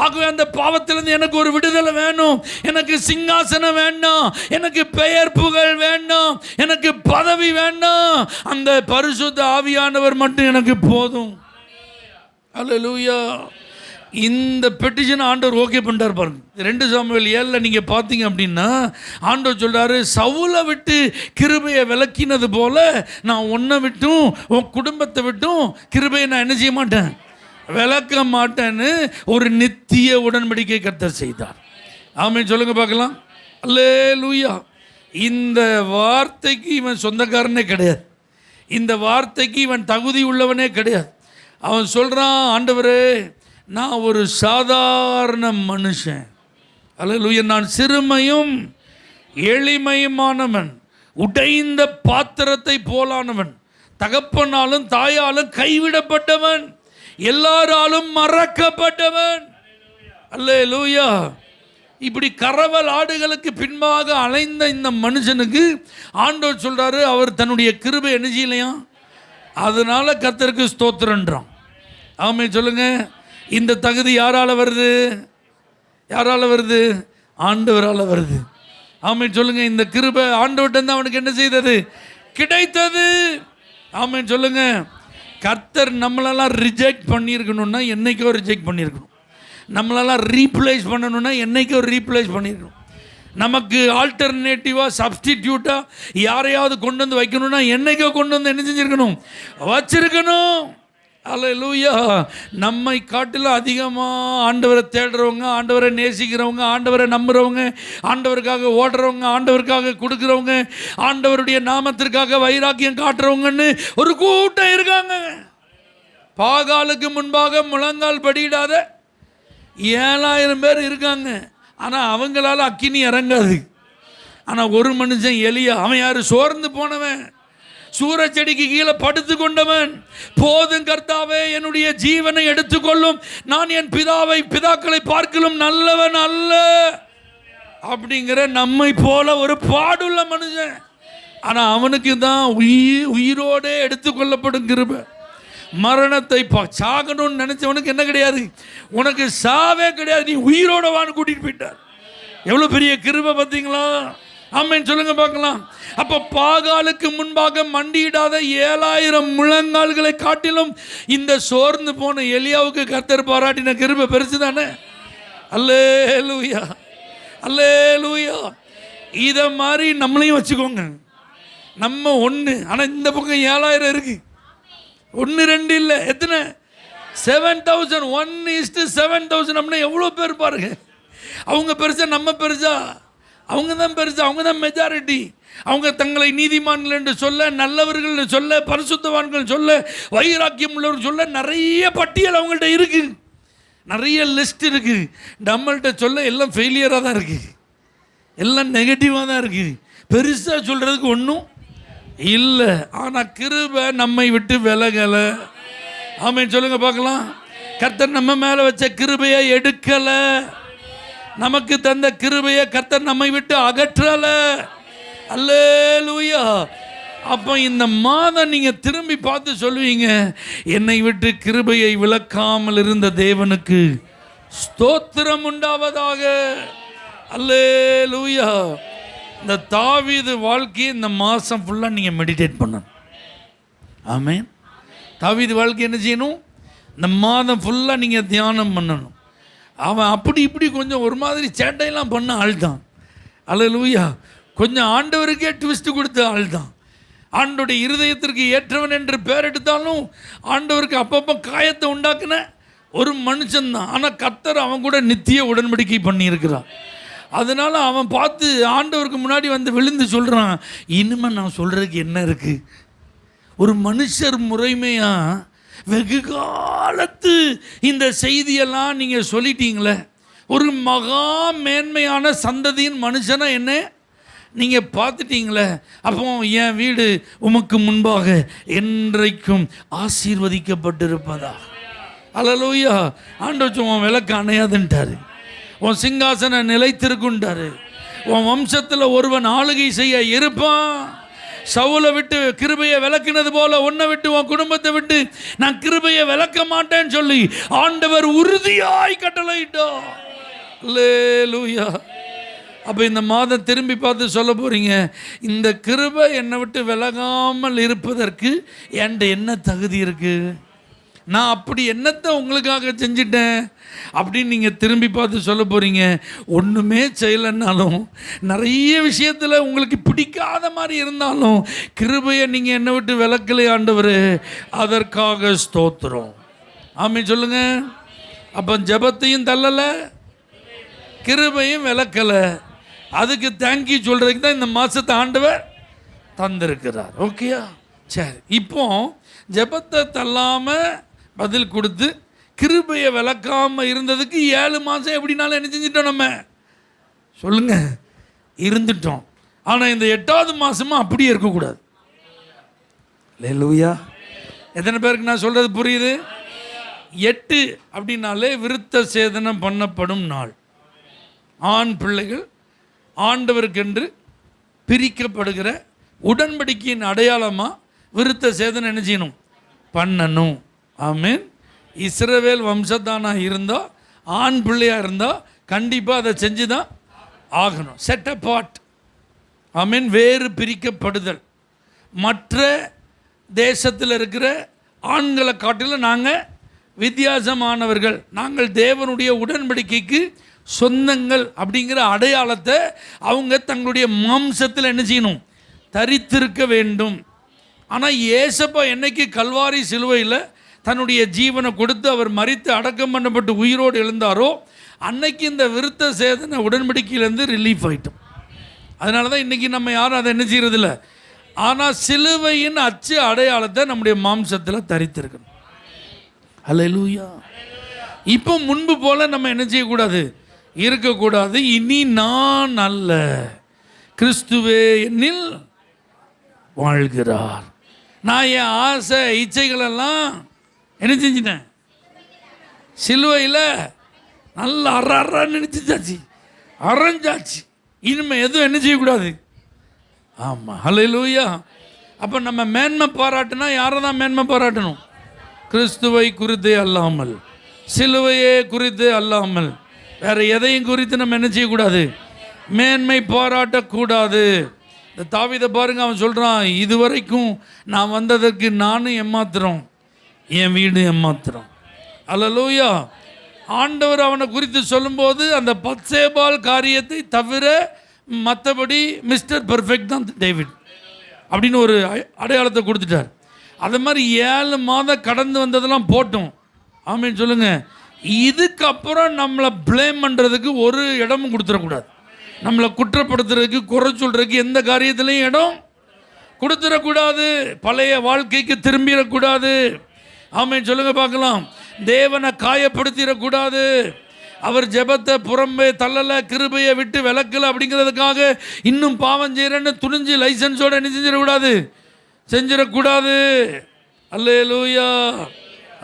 ஆகவே அந்த பாவத்திலிருந்து எனக்கு ஒரு விடுதலை வேணும், எனக்கு சிங்காசனம் வேண்டாம், எனக்கு பெயர் புகழ் வேண்டாம், எனக்கு பதவி வேண்டாம், அந்த பரிசுத்த ஆவியானவர் மட்டும் எனக்கு போதும். அல்லேலூயா. இந்த பெட்டிஷன் ஆண்டவர் ஓகே பண்ணிட்டார் பாருங்க. 2 சாமுவேல் 7 நீங்கள் பார்த்தீங்க அப்படின்னா ஆண்டவர் சொல்கிறாரு, சவுலை விட்டு கிருபையை விலக்கினது போல நான் உன்னை விட்டும் உன் குடும்பத்தை விட்டும் கிருபையை நான் என்ன செய்ய மாட்டேன், விலக்க மாட்டேன்னு ஒரு நித்திய உடன்படிக்கை கர்த்தர் செய்தார். ஆமென் சொல்லுங்க பார்க்கலாம். அல்லேலூயா. இந்த வார்த்தைக்கு இவன் சொந்தக்காரனே கிடையாது, இந்த வார்த்தைக்கு இவன் தகுதி உள்ளவனே கிடையாது. அவன் சொல்கிறான், ஆண்டவரே நான் ஒரு சாதாரண மனுஷன், அல்லேலூயா, நான் சிறுமையும் எளிமையுமானவன், உடைந்த பாத்திரத்தை போலானவன், தகப்பனாலும் தாயாலும் கைவிடப்பட்டவன், எல்லாராலும் மறக்கப்பட்டவன். அல்லேலூயா. இப்படி கரவல் ஆடுகளுக்கு பின்பாக அலைந்த இந்த மனுஷனுக்கு ஆண்டவர் சொல்றாரு, அவர் தன்னுடைய கிருபை என்ன செய்யலையா, அதனால கர்த்தருக்கு ஸ்தோத்திரன்றான். ஆமென் சொல்லுங்க. இந்த தகுதி யாரால வருது, யாரால வருது, ஆண்டவரால் வருது. ஆமென் சொல்லுங்க. இந்த கிருபை ஆண்டவர்ட்ட இருந்து அவனுக்கு என்ன செய்தது? கிடைத்தது. ஆமென் சொல்லுங்க. கர்த்தர் நம்மளெல்லாம் ரிஜெக்ட் பண்ணியிருக்கணும்னா என்னைக்கோ ரிஜெக்ட் பண்ணியிருக்கணும். நம்மளெல்லாம் ரீப்ளேஸ் பண்ணணும்னா என்னைக்கோ ரீப்ளேஸ் பண்ணியிருக்கணும். நமக்கு ஆல்டர்னேட்டிவாக சப்ஸ்டிடியூட்டாக யாரையாவது கொண்டு வந்து வைக்கணும்னா என்னைக்கோ கொண்டு வந்து என்ன செஞ்சுருக்கணும்? வச்சிருக்கணும். அல்லேலூயா. நம்மை காட்டிலும் அதிகமாக ஆண்டவரை தேடுறவங்க, ஆண்டவரை நேசிக்கிறவங்க, ஆண்டவரை நம்புகிறவங்க, ஆண்டவருக்காக ஓடுறவங்க, ஆண்டவருக்காக கொடுக்குறவங்க, ஆண்டவருடைய நாமத்திற்காக வைராக்கியம் காட்டுறவங்கன்னு ஒரு கூட்டம் இருக்காங்க. பாகாலுக்கு முன்பாக முழங்கால் படியிடாத 7000 பேர் இருக்காங்க. ஆனால் அவங்களால அக்கினி இறங்காது. ஆனால் ஒரு மனுஷன் எலியா, அவன் யார்? சோர்ந்து போனவன், சூரச்செடிக்கு கீழே படுத்து கொண்டவன். போதும் கர்த்தாவே, என்னுடைய ஜீவனை எடுத்துக்கொள்ளும், நான் என் பிதாக்களை பார்க்கலும் நல்லவன் அல்ல அப்படிங்கிற நம்மை போல ஒரு பாடுள்ள மனுஷன். ஆனால் அவனுக்கு தான் உயிரோடு எடுத்துக்கொள்ளப்படும் கிருபை. மரணத்தை சாகணும்னு நினைச்சவனுக்கு என்ன கிடையாது? உனக்கு சாவே கிடையாது, நீ உயிரோட வான்னு கூட்டிட்டு போயிட்டார். எவ்வளோ பெரிய கிருபை பார்த்தீங்களா? ஆமென் சொல்லுங்க பார்க்கலாம். அப்போ பாகாலுக்கு முன்பாக மண்டியிடாத 7000 முழங்கால்களை காட்டிலும் இந்த சோர்ந்து போன எலியாவுக்கு கர்த்தர் பாராட்டின கிருபை பெருசு தானே? அல்லேலூயா, அல்லேலூயா. இதை மாதிரி நம்மளையும் வச்சுக்கோங்க. நம்ம ஒன்று, ஆனால் இந்த பக்கம் 7000 இருக்கு. 1 2 இல்லை, எத்தனை? 7000. 1:7000 அப்படின்னா எவ்வளோ பேர் பாருங்க. அவங்க பெருசா நம்ம பெருசா? அவங்க தான் பெருசா, அவங்க தான் மெஜாரிட்டி. அவங்க தங்களை நீதிமான்கள் என்று சொல்ல, நல்லவர்கள் சொல்ல, பரிசுத்தவான்கள் சொல்ல, வைராக்கியம் உள்ளவர்கள் சொல்ல நிறைய பட்டியல் அவங்கள்ட்ட இருக்கு, நிறைய லிஸ்ட் இருக்கு. நம்மள்கிட்ட சொல்ல எல்லாம் ஃபெயிலியராக தான் இருக்கு, எல்லாம் நெகட்டிவாக தான் இருக்கு. பெருசாக சொல்கிறதுக்கு ஒன்றும் இல்லை. ஆனால் கிருபை நம்மை விட்டு விலகலை. ஆமென் சொல்லுங்க பார்க்கலாம். கர்த்தர் நம்ம மேலே வச்ச கிருபையை எடுக்கலை. நமக்கு தந்த கிருபையை கர்த்தர் நம்மை விட்டு அகற்றலை. அல்லேலூயா. அப்போ இந்த மாதம் நீங்கள் திரும்பி பார்த்து சொல்லுவீங்க, என்னை விட்டு கிருபையை விலக்காமல் இருந்த தேவனுக்கு ஸ்தோத்திரம் உண்டாவதாக. அல்லேலூயா. இந்த தாவீது வாழ்க்கையை இந்த மாதம் ஃபுல்லாக நீங்கள் மெடிடேட் பண்ணணும். ஆமென். தாவீது வாழ்க்கை என்ன செய்யணும்? இந்த மாதம் ஃபுல்லாக நீங்கள் தியானம் பண்ணணும். அவன் அப்படி இப்படி கொஞ்சம் ஒரு மாதிரி சேட்டையெல்லாம் பண்ண ஆள் தான். அல்லேலூயா. கொஞ்சம் ஆண்டவருக்கே ட்விஸ்ட் கொடுத்த ஆள் தான். ஆண்டோடைய இருதயத்திற்கு ஏற்றவன் என்று பேர் எடுத்தாலும் ஆண்டவருக்கு அப்பப்போ காயத்தை உண்டாக்குன ஒரு மனுஷன்தான். ஆனால் கர்த்தர் அவன் கூட நித்திய உடன்படிக்கை பண்ணியிருக்கிறான். அதனால் அவன் பார்த்து ஆண்டவருக்கு முன்னாடி வந்து விழுந்து சொல்கிறான், இனிமேல் நான் சொல்கிறதுக்கு என்ன இருக்குது? ஒரு மனுஷர் முறைமையாக வெகு காலத்து இந்த செய்தியெல்லாம் நீங்கள் சொல்லிட்டீங்களே, ஒரு மகா மேன்மையான சந்ததியின் மனுஷனா என்ன நீங்கள் பார்த்துட்டீங்களே, அப்போ என் வீடு உமக்கு முன்பாக என்றைக்கும் ஆசீர்வதிக்கப்பட்டிருப்பதா. அல்லேலூயா. ஆண்டவர் உன் விளக்கு அணையாதுன்ட்டாரு, உன் சிங்காசன நிலைத்திருக்குண்டாரு, உன் வம்சத்தில் ஒருவன் ஆளுகை செய்ய இருப்பான். சவுலை விட்டு கிருபையை விளக்கினது போல உன்னை விட்டு உன் குடும்பத்தை விட்டு நான் கிருபையை விளக்க மாட்டேன்னு சொல்லி ஆண்டவர் உறுதியாய் கட்டளையிட்டார். அல்லேலூயா. அப்போ இந்த மாதம் திரும்பி பார்த்து சொல்ல போகிறீங்க, இந்த கிருபை என்னை விட்டு விலகாமல் இருப்பதற்கு என்கிட்ட என்ன தகுதி இருக்குது? நான் அப்படி என்னத்தை உங்களுக்காக செஞ்சிட்டேன் அப்படின்னு நீங்கள் திரும்பி பார்த்து சொல்ல போகிறீங்க. ஒன்றுமே செய்யலைன்னாலும், நிறைய விஷயத்தில் உங்களுக்கு பிடிக்காத மாதிரி இருந்தாலும், கிருபையை நீங்கள் என்னை விட்டு விலக்கலை ஆண்டவர், அதற்காக ஸ்தோத்திரம். ஆமென் சொல்லுங்க. அப்போ ஜெபத்தையும் தள்ளலை, கிருபையும் விலக்கலை. அதுக்கு தேங்க்யூ சொல்கிறதுக்கு தான் இந்த மாதத்தை ஆண்டவர் தந்திருக்கிறார். ஓகேயா? சரி. இப்போ ஜெபத்தை தள்ளாமல் பதில் கொடுத்து கிருபையை விளக்காமல் இருந்ததுக்கு 7 மாதம் எப்படினாலும் என்ன செஞ்சிட்டோம்? நம்ம சொல்லுங்க, இருந்துட்டோம். ஆனால் இந்த 8வது மாதமும் அப்படியே இருக்கக்கூடாது. அல்லேலூயா. எத்தனை பேருக்கு நான் சொல்கிறது புரியுது? 8 அப்படின்னாலே விருத்த சேதனம் பண்ணப்படும் நாள். ஆண் பிள்ளைகள் ஆண்டவருக்கென்று பிரிக்கப்படுகிற உடன்படிக்கையின் அடையாளமாக விருத்த சேதனம் என்ன செய்யணும்? பண்ணணும். ஆமென். இஸ்ரவேல் வம்சத்தானாக இருந்தால், ஆண் பிள்ளையாக இருந்தால் கண்டிப்பாக அதை செஞ்சு தான் ஆகணும். செட் அப்பார்ட் ஆமென். வேறு பிரிக்கப்படுதல். மற்ற தேசத்தில் இருக்கிற ஆண்களை காட்டிலும் நாங்கள் வித்தியாசமானவர்கள், நாங்கள் தேவனுடைய உடன்படிக்கைக்கு சொந்தங்கள் அப்படிங்கிற அடையாளத்தை அவங்க தங்களுடைய மாம்சத்தில் என்ன செய்யணும்? தரித்திருக்க வேண்டும். ஆனால் ஏசப்பா என்னைக்கு கல்வாரி சிலுவையில் தன்னுடைய ஜீவனை கொடுத்து அவர் மரித்து அடக்கம் பண்ணப்பட்டு உயிரோடு எழுந்தாரோ அன்னைக்கு இந்த விருத்த சேதன உடன்படிக்கையிலேருந்து ரிலீஃப் ஆகிட்டோம். அதனால தான் இன்றைக்கி நம்ம யாரும் அதை என்ன செய்கிறதில்ல. ஆனால் சிலுவையின் அச்சு அடையாளத்தை நம்முடைய மாம்சத்தில் தரித்திருக்கணும். அல்லேலூயா. இப்போ முன்பு போல் நம்ம என்ன செய்யக்கூடாது? இருக்கக்கூடாது. இனி நான் அல்ல, கிறிஸ்துவே என்னில் வாழ்கிறார். நான் என் ஆசை இச்சைகளெல்லாம் என்ன செஞ்சிட்டேன்? சிலுவையில் நல்லா அறன்னு நினச்சிச்சாச்சு, அரைஞ்சாச்சு. இனிமேல் எதுவும் என்ன செய்யக்கூடாது. ஆமாம், அல்லேலூயா. அப்போ நம்ம மேன்மை பாராட்டுனா யாரை தான் மேன்மை பாராட்டணும்? கிறிஸ்துவை குறித்தே அல்லாமல், சிலுவையே குறித்தே அல்லாமல் வேறு எதையும் குறித்து நம்ம என்ன செய்யக்கூடாது? மேன்மை பாராட்டக்கூடாது. இந்த தாவீதை பாருங்க, அவன் சொல்கிறான், இதுவரைக்கும் நான் வந்ததற்கு நானும் ஏமாத்துறோம், என் வீடு ஏமாத்துறோம். அல்லேலூயா. ஆண்டவர் அவனை குறித்து சொல்லும்போது அந்த பத்சேபால் காரியத்தை தவிர மற்றபடி மிஸ்டர் பெர்ஃபெக்ட் தான் டேவிட் அப்படின்னு ஒரு அடையாளத்தை கொடுத்துட்டார். அது மாதிரி 7 மாதம் கடந்து வந்ததெல்லாம் போட்டோம். ஆமீன் சொல்லுங்கள். இதுக்கப்புறம் நம்மளை ப்ளேம் பண்ணுறதுக்கு ஒரு இடமும் கொடுத்துடக்கூடாது. நம்மளை குற்றப்படுத்துறதுக்கு, குறை சொல்கிறதுக்கு எந்த காரியத்திலையும் இடம் கொடுத்துடக்கூடாது. பழைய வாழ்க்கைக்கு திரும்பிடக்கூடாது. ஆமீன் சொல்லுங்கள் பார்க்கலாம். தேவனை காயப்படுத்திடக்கூடாது. அவர் ஜெபத்தை புறம்பே தள்ளலை, கிருபையை விட்டு விலக்கலை அப்படிங்கிறதுக்காக இன்னும் பாவம் செய்கிறேன்னு துணிஞ்சு லைசன்ஸோடு என்ன செஞ்சிடக்கூடாது, செஞ்சிடக்கூடாது. அல்லேலூயா.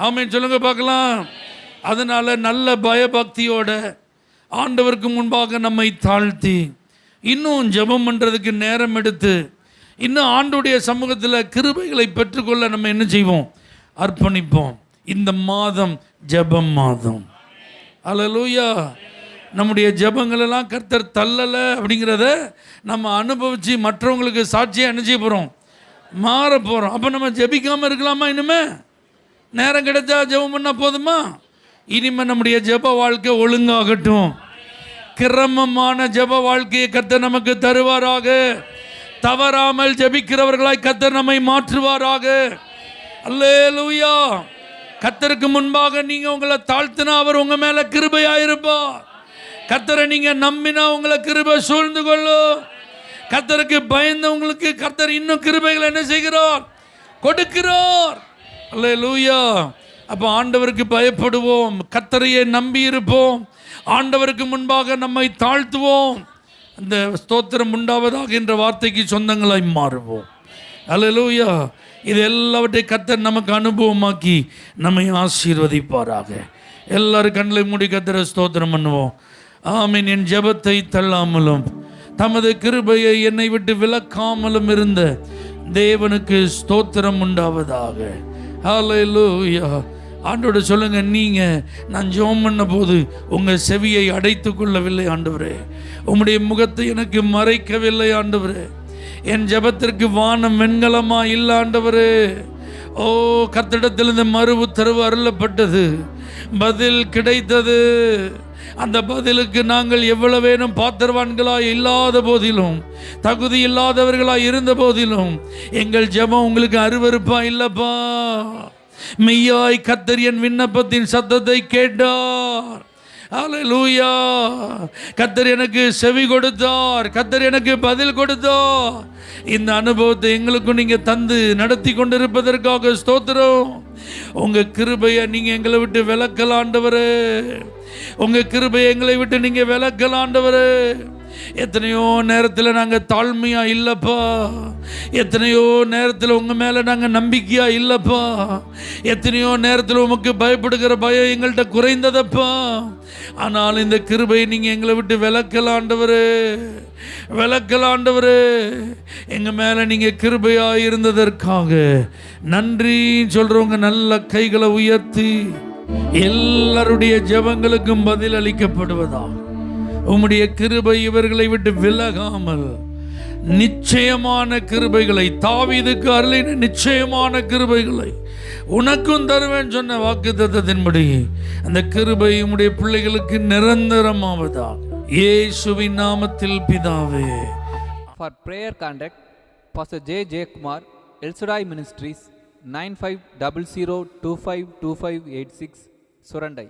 ஆமீன் சொல்லுங்கள் பார்க்கலாம். அதனால் நல்ல பயபக்தியோட ஆண்டவருக்கு முன்பாக நம்மை தாழ்த்தி இன்னும் ஜெபம் பண்ணுறதுக்கு நேரம் எடுத்து இன்னும் ஆண்டவருடைய சமூகத்தில் கிருபைகளை பெற்றுக்கொள்ள நம்ம என்ன செய்வோம்? அர்ப்பணிப்போம். இந்த மாதம் ஜெபம் மாதம். அல்லேலூயா. நம்முடைய ஜெபங்களெல்லாம் கர்த்தர் தள்ளலை அப்படிங்கிறத நம்ம அனுபவித்து மற்றவங்களுக்கு சாட்சியாக என்ன செய்ய போகிறோம்? மாற போகிறோம். அப்போ நம்ம ஜெபிக்காமல் இருக்கலாமா? இனிமே நேரம் கிடைச்சா ஜெபம் பண்ணால் போதுமா? இனிமேல் நம்முடைய ஜெப வாழ்க்கை ஒழுங்காகட்டும். கிரமமான ஜெப வாழ்க்கையை கர்த்தர் நமக்கு தருவாராக. தவறாமல் ஜெபிக்கிறவர்களாய் கர்த்தர் நம்மை மாற்றுவாராக. அல்லேலூயா. கர்த்தருக்கு முன்பாக நீங்கள் உங்களை தாழ்த்தினா அவர் உங்கள் மேலே கிருபையாயிருப்பார். கர்த்தரை நீங்கள் நம்பினா உங்களை கிருபை சூழ்ந்து கொள்ளும். கர்த்தருக்கு பயந்தவங்களுக்கு கர்த்தர் இன்னும் கிருபைகளை என்ன செய்கிறார்? கொடுக்கிறார். அல்லேலூயா. அப்போ ஆண்டவருக்கு பயப்படுவோம், கர்த்தரையே நம்பி இருப்போம், ஆண்டவருக்கு முன்பாக நம்மை தாழ்த்துவோம். அந்த ஸ்தோத்திரம் உண்டாவதாக என்ற வார்த்தைக்கு சொந்தங்களாய் மாறுவோம். அல்லேலூயா. இது எல்லாவற்றையும் கர்த்தர் நமக்கு அனுபவமாக்கி நம்மை ஆசீர்வதிப்பாராக. எல்லாரும் கண்களை மூடி கர்த்தரை ஸ்தோத்திரம் பண்ணுவோம். ஆமீன். என் ஜெபத்தை தள்ளாமலும் தமது கிருபையை என்னை விட்டு விலக்காமலும் இருந்த தேவனுக்கு ஸ்தோத்திரம் உண்டாவதாக. ஹல்லேலூயா. ஆண்டவரை சொல்லுங்க, நீங்கள் நான் ஜெபம் பண்ண போது உங்கள் செவியை அடைத்து கொள்ளவில்லை ஆண்டவரே, உம்முடைய முகத்தை எனக்கு மறைக்கவில்லை ஆண்டவரே, என் ஜெபத்திற்கு வானம் வெண்கலமா இல்லை ஆண்டவரே. ஓ, கர்த்தரிடத்தில் இந்த மறு உத்தரவு அருளப்பட்டது, பதில் கிடைத்தது. அந்த பதிலுக்கு நாங்கள் எவ்வளவேனும் பாத்திரவான்களாய் இல்லாத போதிலும், தகுதி இல்லாதவர்களாய் இருந்த போதிலும் எங்கள் ஜெபம் உங்களுக்கு அருவருப்பா இல்லப்பா. மெய்யாய் கர்த்தர் என் விண்ணப்பத்தின் சத்தத்தை கேட்டார். அல்லேலூயா. கர்த்தர் எனக்கு செவி கொடுத்தார், கர்த்தர் எனக்கு பதில் கொடுத்தார். இந்த அனுபவத்தை எங்களுக்கும் நீங்கள் தந்து நடத்தி கொண்டிருப்பதற்காக ஸ்தோத்திரம். உங்கள் கிருபையை நீங்கள் எங்களை விட்டு விலக்கலாண்டவரே, உங்கள் கிருபையை எங்களை விட்டு நீங்கள் விலக்கலாண்டவரே. எத்தனையோ நேரத்தில் நாங்கள் தாழ்மையாக இல்லைப்பா, எத்தனையோ நேரத்தில் உங்கள் மேலே நாங்கள் நம்பிக்கையாக இல்லைப்பா, எத்தனையோ நேரத்தில் உமக்கு பயப்படுகிற பயம் எங்கள்கிட்ட குறைந்ததப்பா. ஆனால் இந்த கிருபை நீங்கள் எங்களை விட்டு விலக்கலாண்டவரே, விலக்கலாண்டவரே. எங்கள் மேலே நீங்கள் கிருபையாக இருந்ததற்காக நன்றி சொல்கிறவங்க நல்ல கைகளை உயர்த்தி எல்லாருடைய ஜெபங்களுக்கும் பதில் அளிக்கப்படுவதா. உம்முடைய கிருபை இவர்களை விட்டு விலகாமல் நிச்சயமான கிருபைகளை, தாவீதுக்கு அருளின நிச்சயமான கிருபைகளை உனக்கும் தருவேன் சொன்ன வாக்குத்தத்தத்தின்படி அந்த கிருபை உம்முடைய பிள்ளைகளுக்கு நிரந்தரமாவதாக இயேசுவின் நாமத்தில் பிதாவே. For prayer contact, Pastor J. J. Kumar, El Shaddai Ministries, 9500252586, Surandai.